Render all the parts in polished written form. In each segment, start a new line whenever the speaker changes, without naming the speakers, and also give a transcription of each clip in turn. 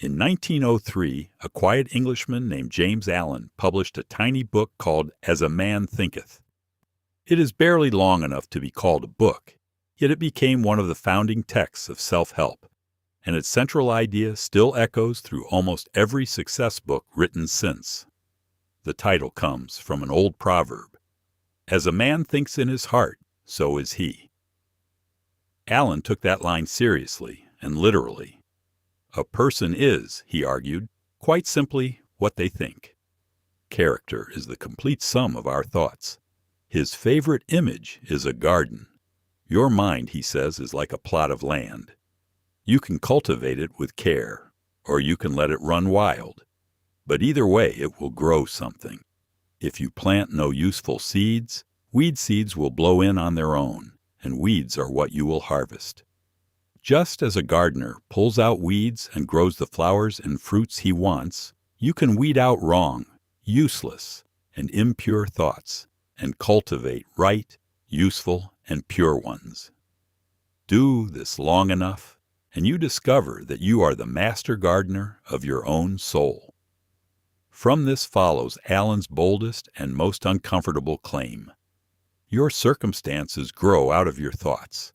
In 1903, a quiet Englishman named James Allen published a tiny book called As a Man Thinketh. It is barely long enough to be called a book, yet it became one of the founding texts of self-help, and its central idea still echoes through almost every success book written since. The title comes from an old proverb, "As a man thinks in his heart, so is he." Allen took that line seriously and literally. A person is, he argued, quite simply what they think. Character is the complete sum of our thoughts. His favorite image is a garden. Your mind, he says, is like a plot of land. You can cultivate it with care, or you can let it run wild. But either way, it will grow something. If you plant no useful seeds, weed seeds will blow in on their own, and weeds are what you will harvest. Just as a gardener pulls out weeds and grows the flowers and fruits he wants, you can weed out wrong, useless, and impure thoughts, and cultivate right, useful, and pure ones. Do this long enough, and you discover that you are the master gardener of your own soul. From this follows Allen's boldest and most uncomfortable claim. Your circumstances grow out of your thoughts.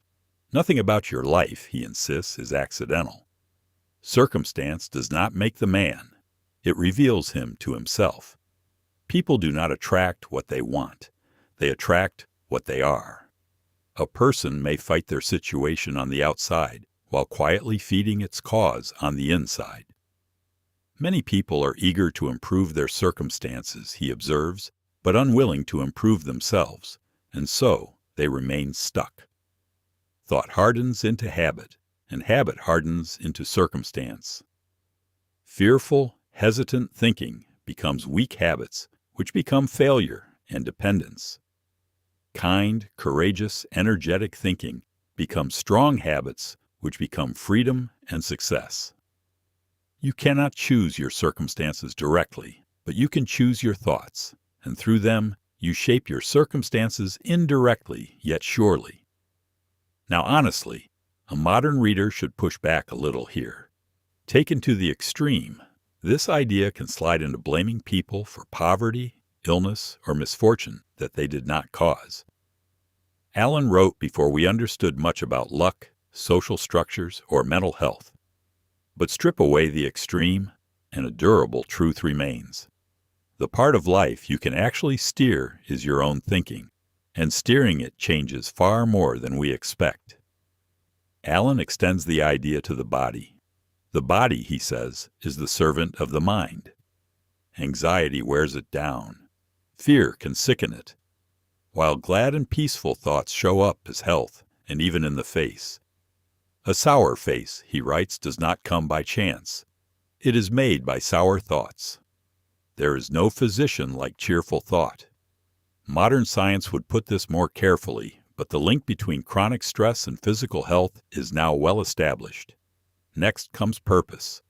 Nothing about your life, he insists, is accidental. Circumstance does not make the man. It reveals him to himself. People do not attract what they want. They attract what they are. A person may fight their situation on the outside while quietly feeding its cause on the inside. Many people are eager to improve their circumstances, he observes, but unwilling to improve themselves, and so they remain stuck. Thought hardens into habit, and habit hardens into circumstance. Fearful, hesitant thinking becomes weak habits, which become failure and dependence. Kind, courageous, energetic thinking becomes strong habits, which become freedom and success. You cannot choose your circumstances directly, but you can choose your thoughts, and through them you shape your circumstances indirectly yet surely. Now honestly, a modern reader should push back a little here. Taken to the extreme, this idea can slide into blaming people for poverty, illness, or misfortune that they did not cause. Allen wrote before we understood much about luck, social structures, or mental health. But strip away the extreme, and a durable truth remains. The part of life you can actually steer is your own thinking, and steering it changes far more than we expect. Allen extends the idea to the body. The body, he says, is the servant of the mind. Anxiety wears it down. Fear can sicken it. While glad and peaceful thoughts show up as health, and even in the face. A sour face, he writes, does not come by chance. It is made by sour thoughts. There is no physician like cheerful thought. Modern science would put this more carefully, but the link between chronic stress and physical health is now well established. Next comes purpose.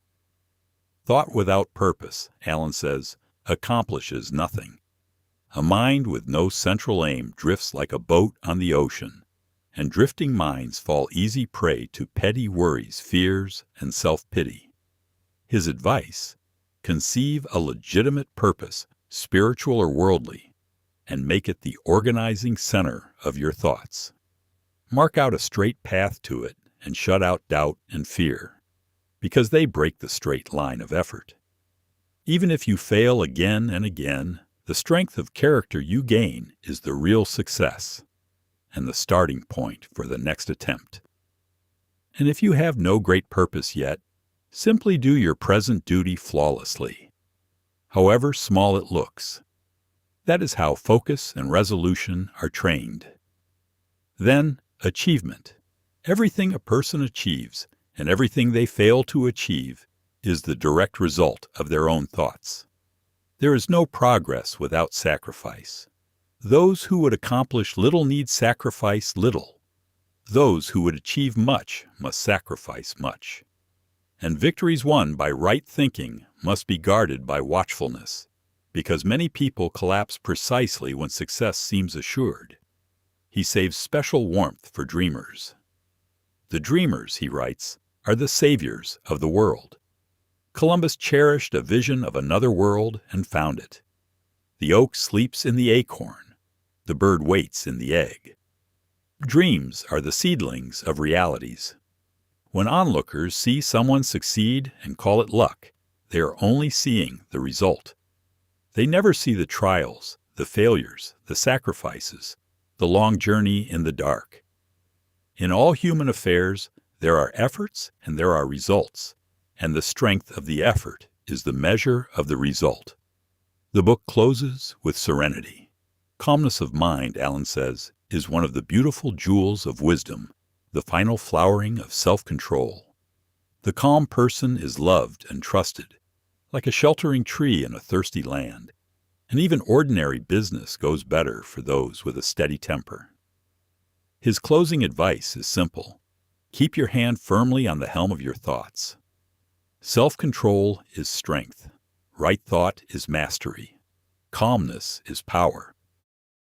Thought without purpose, Allen says, accomplishes nothing. A mind with no central aim drifts like a boat on the ocean, and drifting minds fall easy prey to petty worries, fears, and self-pity. His advice: conceive a legitimate purpose, spiritual or worldly, and make it the organizing center of your thoughts. Mark out a straight path to it and shut out doubt and fear, because they break the straight line of effort. Even if you fail again and again, the strength of character you gain is the real success and the starting point for the next attempt. And if you have no great purpose yet, simply do your present duty flawlessly, however small it looks. That is how focus and resolution are trained. Then, achievement. Everything a person achieves and everything they fail to achieve is the direct result of their own thoughts. There is no progress without sacrifice. Those who would accomplish little need sacrifice little. Those who would achieve much must sacrifice much. And victories won by right thinking must be guarded by watchfulness, because many people collapse precisely when success seems assured. He saves special warmth for dreamers. The dreamers, he writes, are the saviors of the world. Columbus cherished a vision of another world and found it. The oak sleeps in the acorn. The bird waits in the egg. Dreams are the seedlings of realities. When onlookers see someone succeed and call it luck, they are only seeing the result. They never see the trials, the failures, the sacrifices, the long journey in the dark. In all human affairs, there are efforts and there are results, and the strength of the effort is the measure of the result. The book closes with serenity. Calmness of mind, Allen says, is one of the beautiful jewels of wisdom, the final flowering of self-control. The calm person is loved and trusted, like a sheltering tree in a thirsty land, and even ordinary business goes better for those with a steady temper. His closing advice is simple. Keep your hand firmly on the helm of your thoughts. Self-control is strength. Right thought is mastery. Calmness is power.